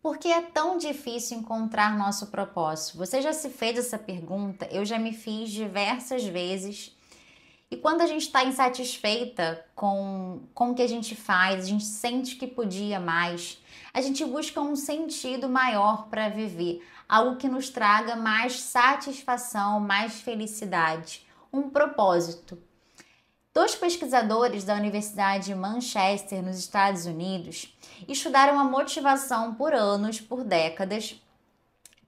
Por que é tão difícil encontrar nosso propósito? Você já se fez essa pergunta? Eu já me fiz diversas vezes. E quando a gente está insatisfeita com o que a gente faz, a gente sente que podia mais, a gente busca um sentido maior para viver, algo que nos traga mais satisfação, mais felicidade, um propósito. Dois pesquisadores da Universidade de Manchester, nos Estados Unidos, estudaram a motivação por anos, por décadas,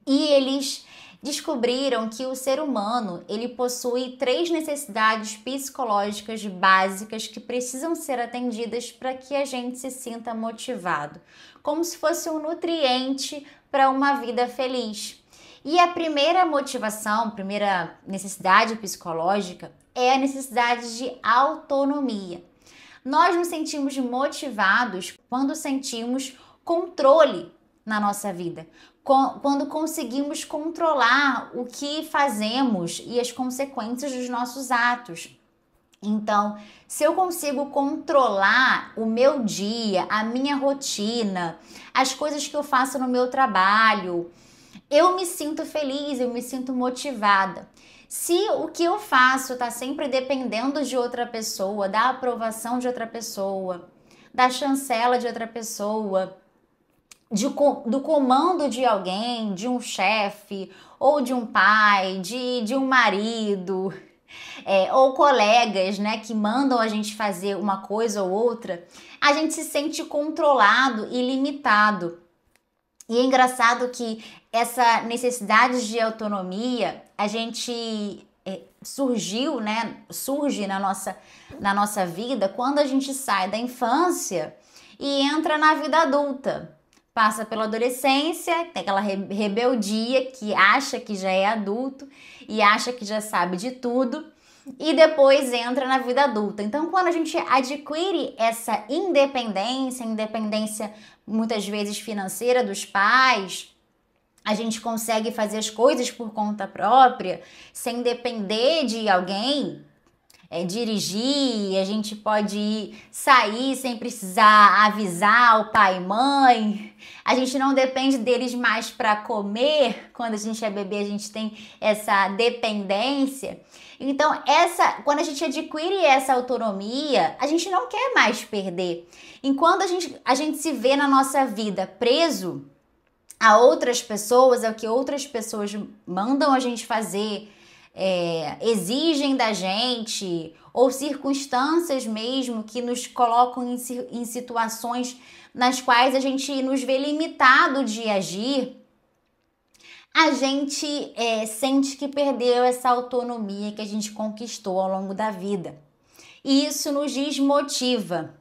e eles descobriram que o ser humano ele possui três necessidades psicológicas básicas que precisam ser atendidas para que a gente se sinta motivado, como se fosse um nutriente para uma vida feliz. E a primeira motivação, primeira necessidade psicológica é a necessidade de autonomia. Nós nos sentimos motivados quando sentimos controle na nossa vida, quando conseguimos controlar o que fazemos e as consequências dos nossos atos. Então, se eu consigo controlar o meu dia, a minha rotina, as coisas que eu faço no meu trabalho, eu me sinto feliz, eu me sinto motivada. Se o que eu faço está sempre dependendo de outra pessoa, da aprovação de outra pessoa, da chancela de outra pessoa, do comando de alguém, de um chefe, ou de um pai, de um marido, ou colegas, né, que mandam a gente fazer uma coisa ou outra, a gente se sente controlado e limitado. E é engraçado que essa necessidade de autonomia, a gente surgiu, né, surge na nossa vida quando a gente sai da infância e entra na vida adulta. Passa pela adolescência, tem aquela rebeldia que acha que já é adulto e acha que já sabe de tudo e depois entra na vida adulta. Então, quando a gente adquire essa independência muitas vezes financeira dos pais, a gente consegue fazer as coisas por conta própria, sem depender de alguém, dirigir, a gente pode sair sem precisar avisar o pai e mãe, a gente não depende deles mais para comer, quando a gente é bebê a gente tem essa dependência. Então, quando a gente adquire essa autonomia, a gente não quer mais perder. Enquanto a gente se vê na nossa vida preso a outras pessoas, ao que outras pessoas mandam a gente fazer, exigem da gente, ou circunstâncias mesmo que nos colocam em situações nas quais a gente nos vê limitado de agir, a gente sente que perdeu essa autonomia que a gente conquistou ao longo da vida. E isso nos desmotiva.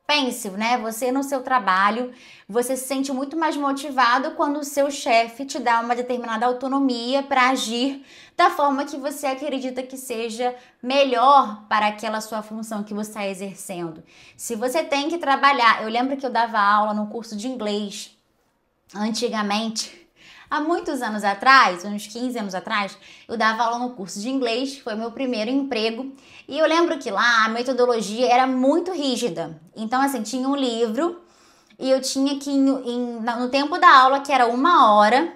Pense, né? Você no seu trabalho, você se sente muito mais motivado quando o seu chefe te dá uma determinada autonomia para agir da forma que você acredita que seja melhor para aquela sua função que você está exercendo. Se você tem que trabalhar, eu lembro que eu dava aula no curso de inglês antigamente. Há muitos anos atrás, uns 15 anos atrás, eu dava aula no curso de inglês, foi meu primeiro emprego, e eu lembro que lá a metodologia era muito rígida. Então, assim, tinha um livro e eu tinha que, no tempo da aula, que era 1 hora,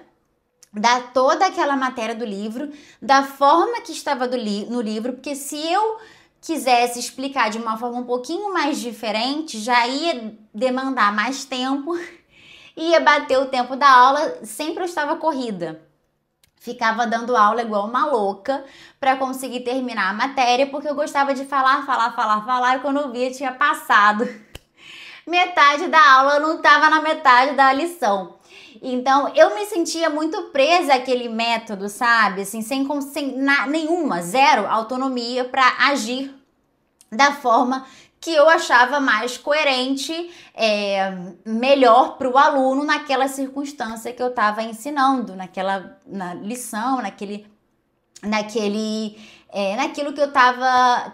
dar toda aquela matéria do livro, da forma que estava no livro, porque se eu quisesse explicar de uma forma um pouquinho mais diferente, já ia demandar mais tempo. Ia bater o tempo da aula, sempre eu estava corrida. Ficava dando aula igual uma louca para conseguir terminar a matéria, porque eu gostava de falar, e quando eu via tinha passado metade da aula, eu não estava na metade da lição. Então, eu me sentia muito presa àquele método, sabe? Assim, sem nenhuma, zero autonomia para agir da forma que eu achava mais coerente, melhor para o aluno naquela circunstância que eu estava ensinando, na lição, naquilo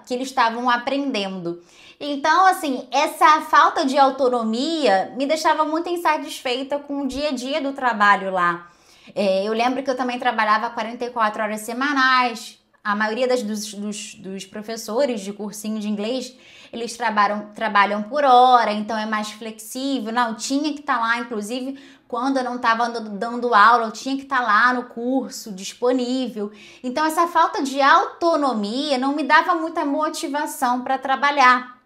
que eles estavam aprendendo. Então, assim, essa falta de autonomia me deixava muito insatisfeita com o dia a dia do trabalho lá. Eu lembro que eu também trabalhava 44 horas semanais. A maioria dos professores de cursinho de inglês, eles trabalham por hora, então é mais flexível. Não, tinha que estar lá, inclusive, quando eu não estava dando aula, eu tinha que estar lá no curso, disponível. Então, essa falta de autonomia não me dava muita motivação para trabalhar.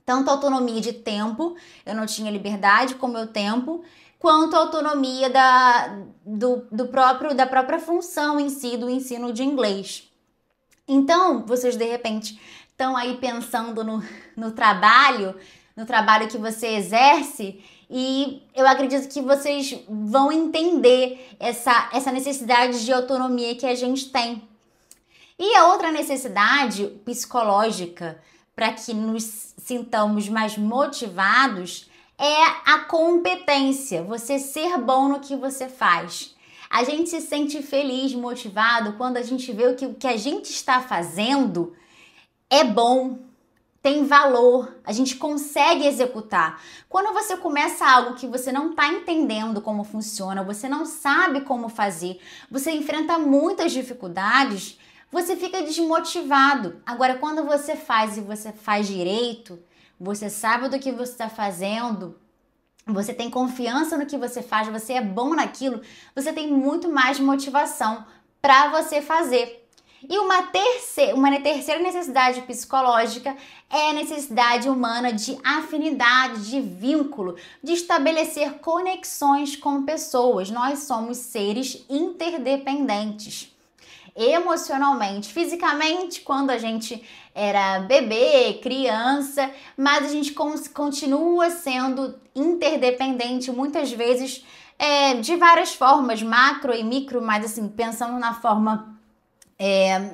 Tanto autonomia de tempo, eu não tinha liberdade com o meu tempo, quanto autonomia da própria função em si, do ensino de inglês. Então, vocês de repente estão aí pensando no trabalho que você exerce, e eu acredito que vocês vão entender essa necessidade de autonomia que a gente tem. E a outra necessidade psicológica para que nos sintamos mais motivados é a competência, você ser bom no que você faz. A gente se sente feliz, motivado quando a gente vê o que a gente está fazendo é bom, tem valor, a gente consegue executar. Quando você começa algo que você não está entendendo como funciona, você não sabe como fazer, você enfrenta muitas dificuldades, você fica desmotivado. Agora, quando você faz e você faz direito, você sabe do que você está fazendo, você tem confiança no que você faz, você é bom naquilo, você tem muito mais motivação para você fazer. E uma terceira necessidade psicológica é a necessidade humana de afinidade, de vínculo, de estabelecer conexões com pessoas. Nós somos seres interdependentes. Emocionalmente, fisicamente, quando a gente era bebê, criança, mas a gente continua sendo interdependente, muitas vezes de várias formas, macro e micro, mas assim, pensando na forma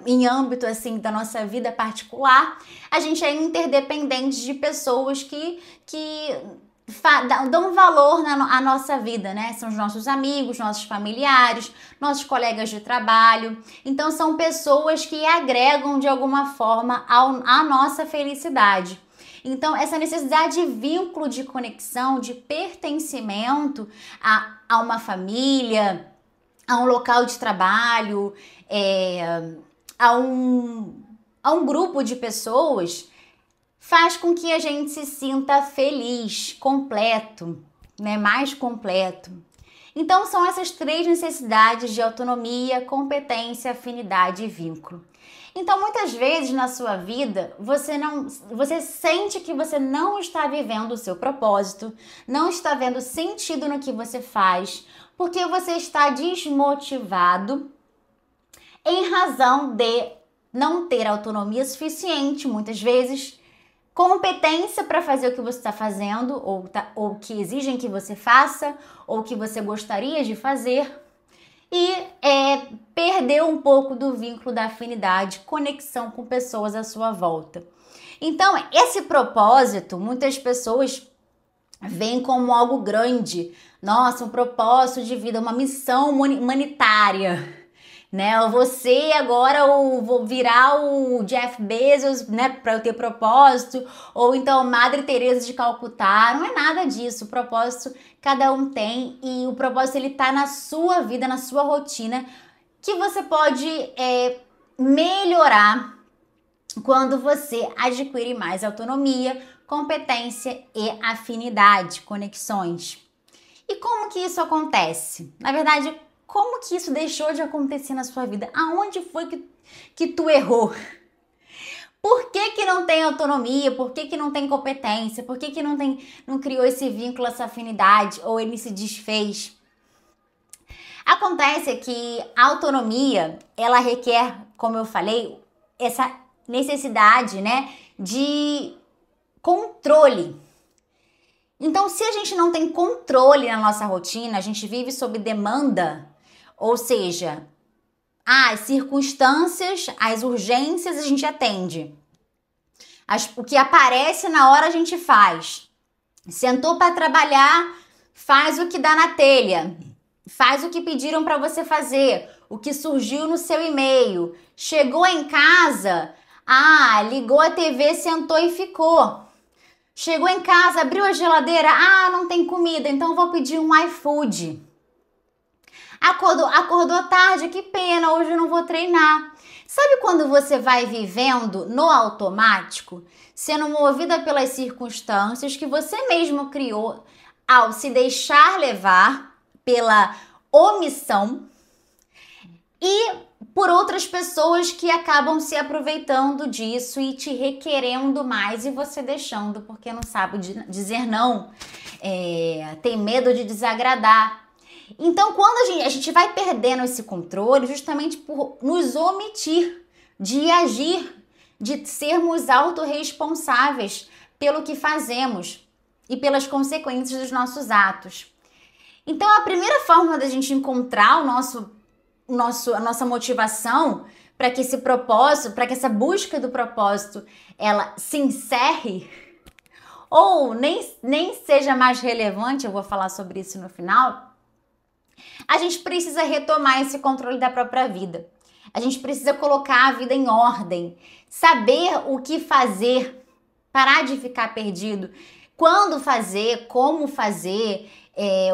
em âmbito assim da nossa vida particular, a gente é interdependente de pessoas que dão valor à nossa vida, né? São os nossos amigos, nossos familiares, nossos colegas de trabalho. Então, são pessoas que agregam de alguma forma à nossa felicidade. Então, essa necessidade de vínculo, de conexão, de pertencimento a uma família, a um local de trabalho, a um grupo de pessoas, faz com que a gente se sinta feliz, completo, né? Mais completo. Então, são essas três necessidades de autonomia, competência, afinidade e vínculo. Então, muitas vezes na sua vida, você sente que você não está vivendo o seu propósito, não está vendo sentido no que você faz, porque você está desmotivado em razão de não ter autonomia suficiente, muitas vezes, competência para fazer o que você está fazendo, ou que exigem que você faça, ou que você gostaria de fazer, e perder um pouco do vínculo da afinidade, conexão com pessoas à sua volta. Então, esse propósito, muitas pessoas veem como algo grande. Nossa, um propósito de vida, uma missão humanitária, né? Você agora vou virar o Jeff Bezos, né, para eu ter propósito, ou então Madre Teresa de Calcutá. Não é nada disso. O propósito cada um tem, e o propósito ele tá na sua vida, na sua rotina, que você pode melhorar quando você adquire mais autonomia, competência e afinidade, conexões. E como que isso acontece? Na verdade, como que isso deixou de acontecer na sua vida? Aonde foi que tu errou? Por que não tem autonomia? Por que não tem competência? Por que não criou esse vínculo, essa afinidade? Ou ele se desfez? Acontece que a autonomia, ela requer, como eu falei, essa necessidade, né, de controle. Então, se a gente não tem controle na nossa rotina, a gente vive sob demanda, ou seja, as circunstâncias, as urgências a gente atende. O que aparece na hora a gente faz. Sentou para trabalhar, faz o que dá na telha. Faz o que pediram para você fazer, o que surgiu no seu e-mail. Chegou em casa, ligou a TV, sentou e ficou. Chegou em casa, abriu a geladeira, não tem comida, então vou pedir um iFood. Acordou tarde, que pena, hoje eu não vou treinar. Sabe quando você vai vivendo no automático, sendo movida pelas circunstâncias que você mesmo criou ao se deixar levar pela omissão e por outras pessoas que acabam se aproveitando disso e te requerendo mais e você deixando porque não sabe dizer não, tem medo de desagradar. Então, quando a gente vai perdendo esse controle, justamente por nos omitir de agir, de sermos autorresponsáveis pelo que fazemos e pelas consequências dos nossos atos. Então, a primeira forma da gente encontrar a nossa motivação para que esse propósito, para que essa busca do propósito, ela se encerre ou nem seja mais relevante, eu vou falar sobre isso no final, a gente precisa retomar esse controle da própria vida. A gente precisa colocar a vida em ordem, saber o que fazer, parar de ficar perdido, quando fazer, como fazer,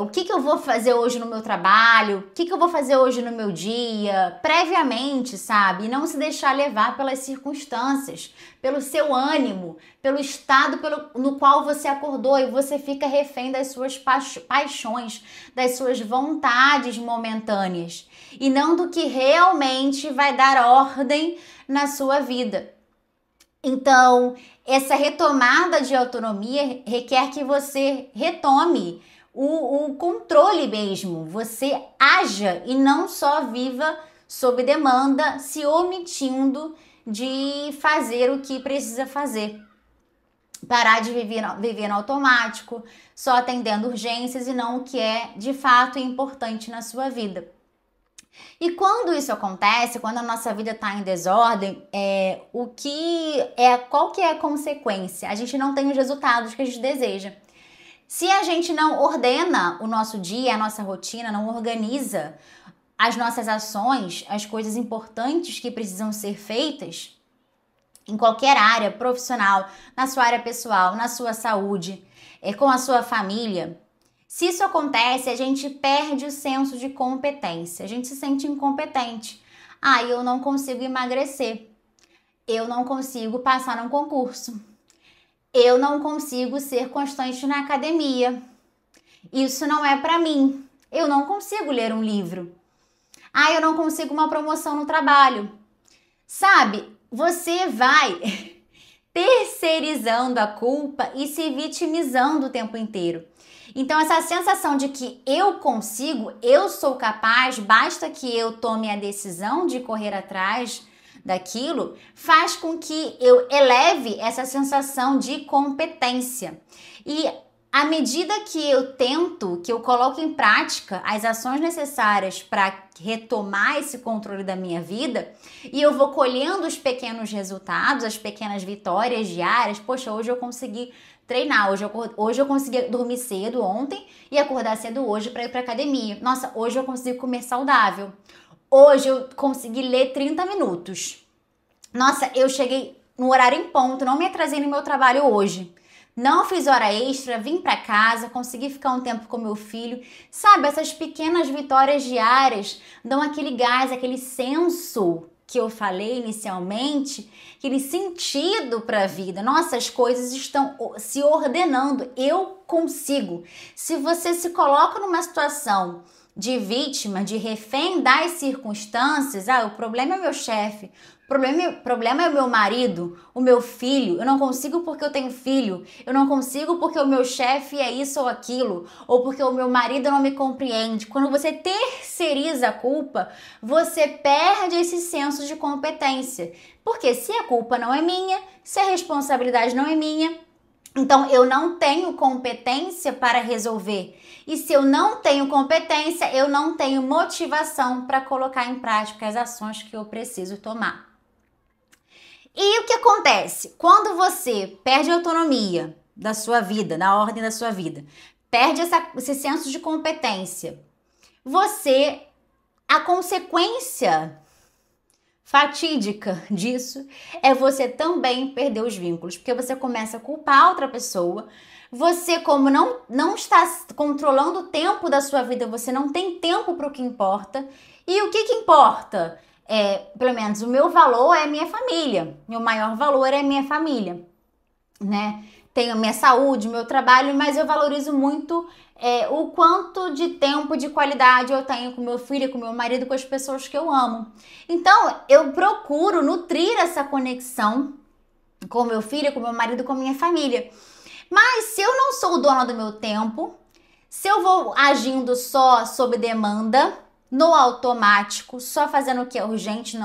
o que eu vou fazer hoje no meu trabalho, o que eu vou fazer hoje no meu dia, previamente, sabe? E não se deixar levar pelas circunstâncias, pelo seu ânimo, pelo estado no qual você acordou e você fica refém das suas paixões, das suas vontades momentâneas e não do que realmente vai dar ordem na sua vida. Então, essa retomada de autonomia requer que você retome o controle mesmo, você haja e não só viva sob demanda, se omitindo de fazer o que precisa fazer. Parar de viver no automático, só atendendo urgências e não o que é de fato importante na sua vida. E quando isso acontece, quando a nossa vida está em desordem, qual que é a consequência? A gente não tem os resultados que a gente deseja. Se a gente não ordena o nosso dia, a nossa rotina, não organiza as nossas ações, as coisas importantes que precisam ser feitas, em qualquer área profissional, na sua área pessoal, na sua saúde, com a sua família, se isso acontece, a gente perde o senso de competência, a gente se sente incompetente. Eu não consigo emagrecer, eu não consigo passar num concurso. Eu não consigo ser constante na academia. Isso não é para mim. Eu não consigo ler um livro. Eu não consigo uma promoção no trabalho. Sabe, você vai terceirizando a culpa e se vitimizando o tempo inteiro. Então, essa sensação de que eu consigo, eu sou capaz, basta que eu tome a decisão de correr atrás daquilo, faz com que eu eleve essa sensação de competência. E à medida que eu coloco em prática as ações necessárias para retomar esse controle da minha vida, e eu vou colhendo os pequenos resultados, as pequenas vitórias diárias, poxa, hoje eu consegui treinar, hoje eu consegui dormir cedo ontem e acordar cedo hoje para ir para academia. Nossa, hoje eu consegui comer saudável. Hoje eu consegui ler 30 minutos. Nossa, eu cheguei no horário em ponto, não me atrasei no meu trabalho hoje. Não fiz hora extra, vim para casa, consegui ficar um tempo com meu filho. Sabe, essas pequenas vitórias diárias dão aquele gás, aquele senso que eu falei inicialmente, aquele sentido para a vida. Nossa, as coisas estão se ordenando. Eu consigo. Se você se coloca numa situação de vítima, de refém das circunstâncias, o problema é meu chefe, o problema é o meu marido, o meu filho, eu não consigo porque eu tenho filho, eu não consigo porque o meu chefe é isso ou aquilo, ou porque o meu marido não me compreende. Quando você terceiriza a culpa, você perde esse senso de competência. Porque se a culpa não é minha, se a responsabilidade não é minha, então eu não tenho competência para resolver. E se eu não tenho competência, eu não tenho motivação para colocar em prática as ações que eu preciso tomar. E o que acontece? Quando você perde a autonomia da sua vida, na ordem da sua vida, perde esse senso de competência, a consequência fatídica disso é você também perder os vínculos, porque você começa a culpar outra pessoa, você como não está controlando o tempo da sua vida, você não tem tempo para o que importa, e o que importa? Pelo menos o meu valor é a minha família, meu maior valor é a minha família, né? tenho a minha saúde, o meu trabalho, mas eu valorizo muito o quanto de tempo de qualidade eu tenho com meu filho, com meu marido, com as pessoas que eu amo. Então, eu procuro nutrir essa conexão com meu filho, com meu marido, com a minha família. Mas se eu não sou dona do meu tempo, se eu vou agindo só sob demanda, no automático, só fazendo o que é urgente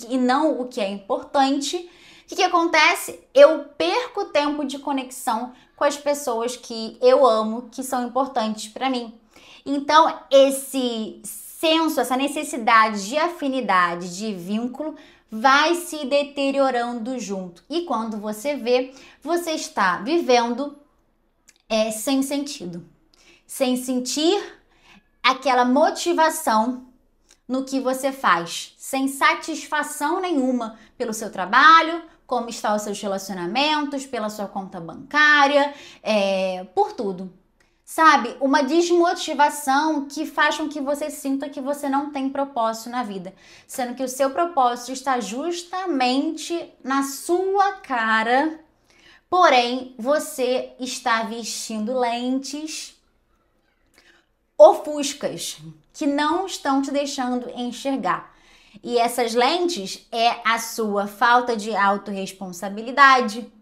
e não o que é importante, o que acontece? Eu perco tempo de conexão com as pessoas que eu amo, que são importantes para mim. Então, esse senso, essa necessidade de afinidade, de vínculo, vai se deteriorando junto. E quando você vê, você está vivendo sem sentido. Sem sentir aquela motivação no que você faz. Sem satisfação nenhuma pelo seu trabalho, como estão os seus relacionamentos, pela sua conta bancária, por tudo. Sabe? Uma desmotivação que faz com que você sinta que você não tem propósito na vida. Sendo que o seu propósito está justamente na sua cara. Porém, você está vestindo lentes ofuscas que não estão te deixando enxergar. E essas lentes é a sua falta de autorresponsabilidade,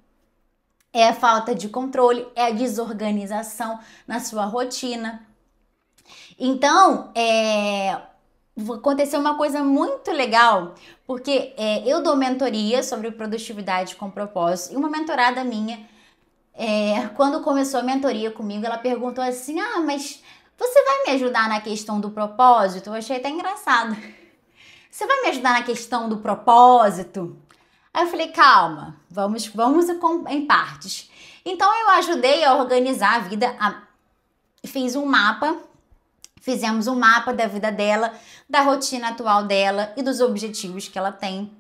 é a falta de controle, é a desorganização na sua rotina. Então, aconteceu uma coisa muito legal, porque eu dou mentoria sobre produtividade com propósito, e uma mentorada minha, quando começou a mentoria comigo, ela perguntou assim, mas você vai me ajudar na questão do propósito? Eu achei até engraçado. Você vai me ajudar na questão do propósito? Aí eu falei, calma, vamos em partes. Então eu ajudei a organizar a vida, fizemos um mapa da vida dela, da rotina atual dela e dos objetivos que ela tem,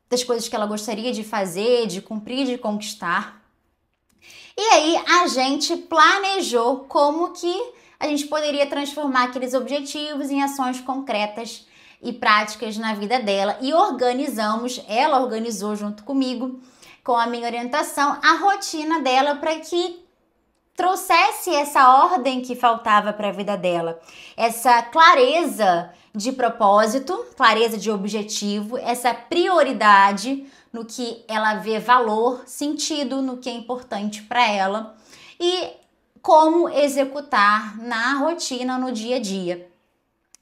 das coisas que ela gostaria de fazer, de cumprir, de conquistar. E aí a gente planejou como que a gente poderia transformar aqueles objetivos em ações concretas e práticas na vida dela. E ela organizou junto comigo, com a minha orientação, a rotina dela para que trouxesse essa ordem que faltava para a vida dela. Essa clareza de propósito, clareza de objetivo, essa prioridade no que ela vê valor, sentido no que é importante para ela e como executar na rotina, no dia a dia.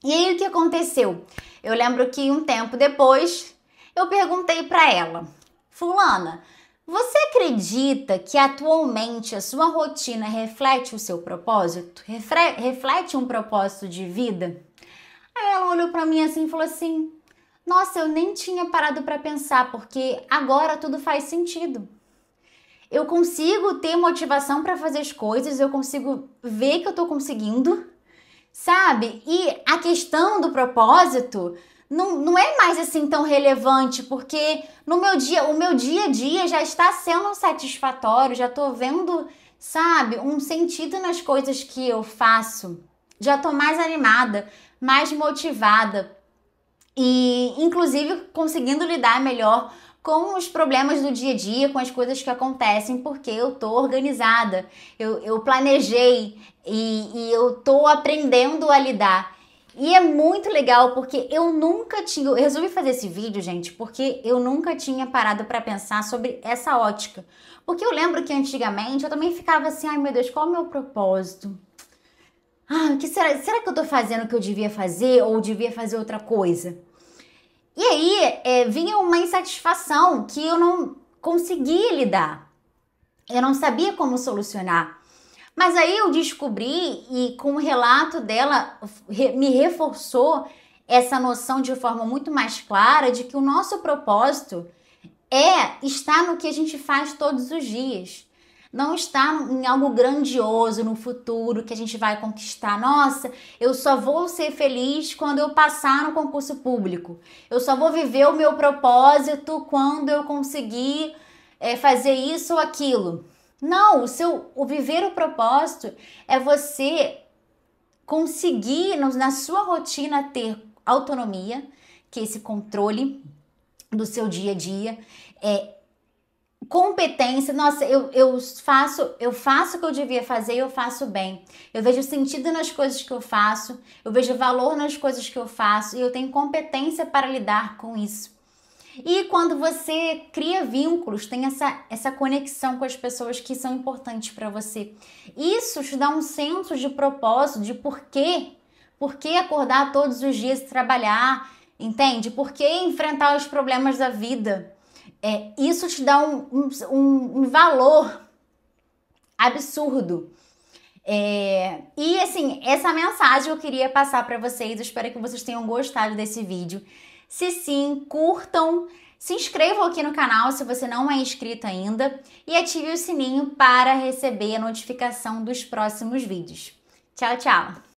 E aí o que aconteceu? Eu lembro que um tempo depois eu perguntei para ela, fulana, você acredita que atualmente a sua rotina reflete o seu propósito? Reflete um propósito de vida? Aí ela olhou para mim assim e falou assim, nossa, eu nem tinha parado para pensar, porque agora tudo faz sentido. Eu consigo ter motivação para fazer as coisas, eu consigo ver que eu tô conseguindo, sabe? E a questão do propósito não é mais assim tão relevante, porque o meu dia a dia já está sendo satisfatório, já tô vendo, sabe, um sentido nas coisas que eu faço. Já tô mais animada, mais motivada e, inclusive, conseguindo lidar melhor com os problemas do dia a dia, com as coisas que acontecem, porque eu tô organizada, eu planejei e eu tô aprendendo a lidar. E é muito legal porque eu resolvi fazer esse vídeo, gente, porque eu nunca tinha parado para pensar sobre essa ótica. Porque eu lembro que antigamente eu também ficava assim, ai meu Deus, qual é o meu propósito? O que será que eu tô fazendo o que eu devia fazer ou devia fazer outra coisa? E aí vinha uma insatisfação que eu não conseguia lidar. Eu não sabia como solucionar. Mas aí eu descobri e com o relato dela me reforçou essa noção de forma muito mais clara de que o nosso propósito está no que a gente faz todos os dias. Não está em algo grandioso no futuro que a gente vai conquistar. Nossa, eu só vou ser feliz quando eu passar no concurso público. Eu só vou viver o meu propósito quando eu conseguir fazer isso ou aquilo. Não, o viver o propósito é você conseguir na sua rotina ter autonomia, que é esse controle do seu dia a dia, Competência, nossa, eu faço o que eu devia fazer e eu faço bem. Eu vejo sentido nas coisas que eu vejo valor nas coisas que eu faço e eu tenho competência para lidar com isso. E quando você cria vínculos, tem essa conexão com as pessoas que são importantes para você. Isso te dá um senso de propósito, de porquê. Por que acordar todos os dias e trabalhar, entende? Por que enfrentar os problemas da vida? Isso te dá um valor absurdo. E assim, essa mensagem eu queria passar para vocês. Eu espero que vocês tenham gostado desse vídeo. Se sim, curtam, se inscrevam aqui no canal se você não é inscrito ainda e ative o sininho para receber a notificação dos próximos vídeos. Tchau, tchau!